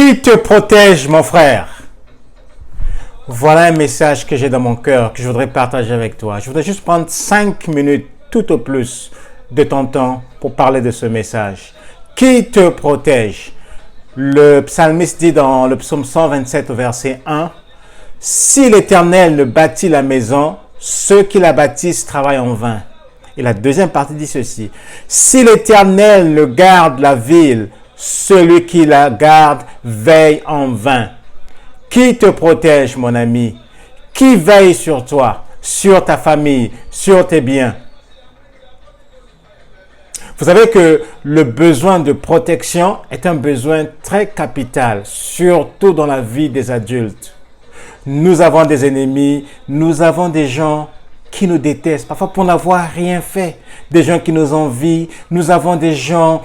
Qui te protège, mon frère? Voilà un message que j'ai dans mon cœur, que je voudrais partager avec toi. Je voudrais juste prendre 5 minutes, tout au plus, de ton temps pour parler de ce message. Qui te protège? Le psalmiste dit dans le psaume 127 au verset 1, « Si l'Éternel ne bâtit la maison, ceux qui la bâtissent travaillent en vain. » Et la deuxième partie dit ceci, « Si l'Éternel ne garde la ville, celui qui la garde veille en vain. » Qui te protège, mon ami? Qui veille sur toi, sur ta famille, sur tes biens? Vous savez que le besoin de protection est un besoin très capital, surtout dans la vie des adultes. Nous avons des ennemis, nous avons des gens qui nous détestent, parfois pour n'avoir rien fait, des gens qui nous envient, nous avons des gens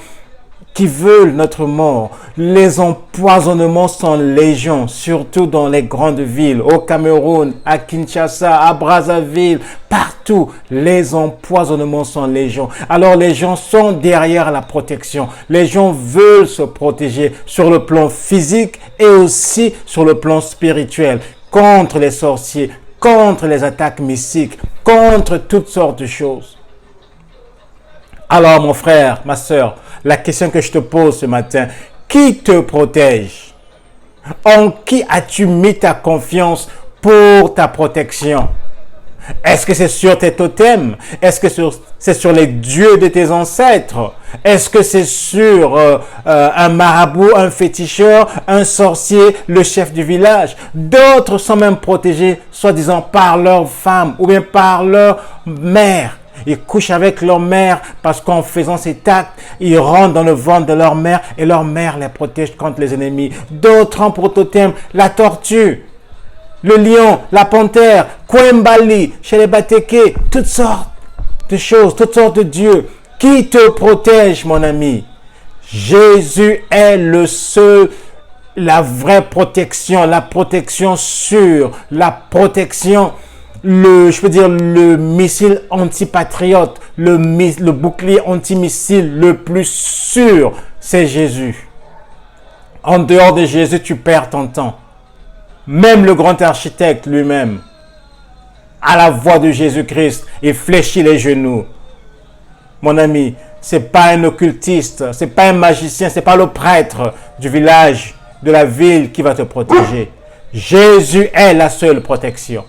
qui veulent notre mort. Les empoisonnements sont légion, surtout dans les grandes villes, au Cameroun, à Kinshasa, à Brazzaville, partout, les empoisonnements sont légion. Alors les gens sont derrière la protection. Les gens veulent se protéger sur le plan physique et aussi sur le plan spirituel, contre les sorciers, contre les attaques mystiques, contre toutes sortes de choses. Alors mon frère, ma sœur, la question que je te pose ce matin, qui te protège? En qui as-tu mis ta confiance pour ta protection? Est-ce que c'est sur tes totems? Est-ce que c'est sur les dieux de tes ancêtres? Est-ce que c'est sur un marabout, un féticheur, un sorcier, le chef du village? D'autres sont même protégés, soi-disant, par leur femme ou bien par leur mère. Ils couchent avec leur mère parce qu'en faisant cet acte, ils rentrent dans le ventre de leur mère et leur mère les protège contre les ennemis. D'autres ont pour totem la tortue, le lion, la panthère, Kwembali, chez les Bateke, toutes sortes de choses, toutes sortes de dieux. Qui te protège, mon ami? Jésus est le seul, la vraie protection, la protection sûre, la protection, le missile antipatriote, le bouclier antimissile le plus sûr, c'est Jésus. En dehors de Jésus, tu perds ton temps. Même le grand architecte lui-même, à la voix de Jésus-Christ, il fléchit les genoux. Mon ami, c'est pas un occultiste, c'est pas un magicien, c'est pas le prêtre du village, de la ville qui va te protéger. Jésus est la seule protection.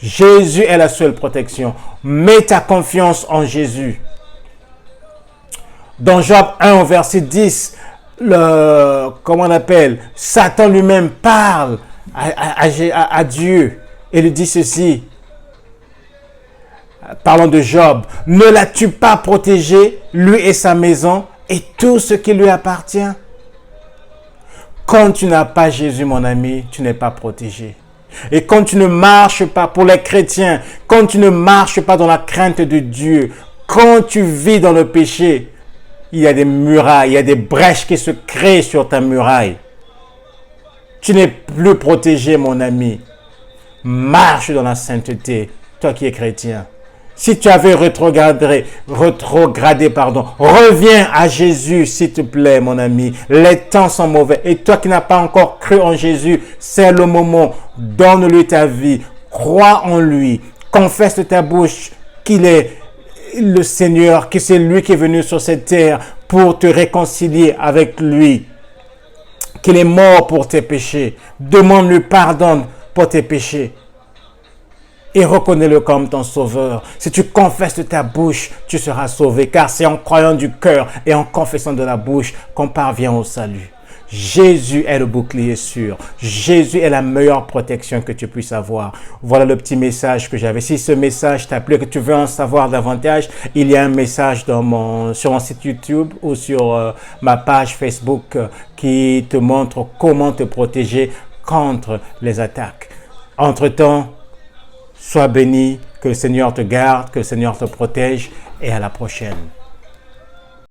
Jésus est la seule protection. Mets ta confiance en Jésus. Dans Job 1 au verset 10, Satan lui-même parle à Dieu et lui dit ceci. Parlons de Job. Ne l'as-tu pas protégé, lui et sa maison, et tout ce qui lui appartient? Quand tu n'as pas Jésus, mon ami, tu n'es pas protégé. Et quand tu ne marches pas, pour les chrétiens, quand tu ne marches pas dans la crainte de Dieu, quand tu vis dans le péché, il y a des murailles, il y a des brèches qui se créent sur ta muraille. Tu n'es plus protégé, mon ami. Marche dans la sainteté, toi qui es chrétien. Si tu avais rétrogradé, reviens à Jésus, s'il te plaît, mon ami. Les temps sont mauvais. Et toi qui n'as pas encore cru en Jésus, c'est le moment. Donne-lui ta vie. Crois en lui. Confesse de ta bouche qu'il est le Seigneur, que c'est lui qui est venu sur cette terre pour te réconcilier avec lui. Qu'il est mort pour tes péchés. Demande-lui pardon pour tes péchés. Et reconnais-le comme ton sauveur. Si tu confesses de ta bouche, tu seras sauvé. Car c'est en croyant du cœur et en confessant de la bouche qu'on parvient au salut. Jésus est le bouclier sûr. Jésus est la meilleure protection que tu puisses avoir. Voilà le petit message que j'avais. Si ce message t'a plu, que tu veux en savoir davantage, il y a un message sur mon site YouTube ou sur ma page Facebook qui te montre comment te protéger contre les attaques. Entre-temps, sois béni, que le Seigneur te garde, que le Seigneur te protège et à la prochaine.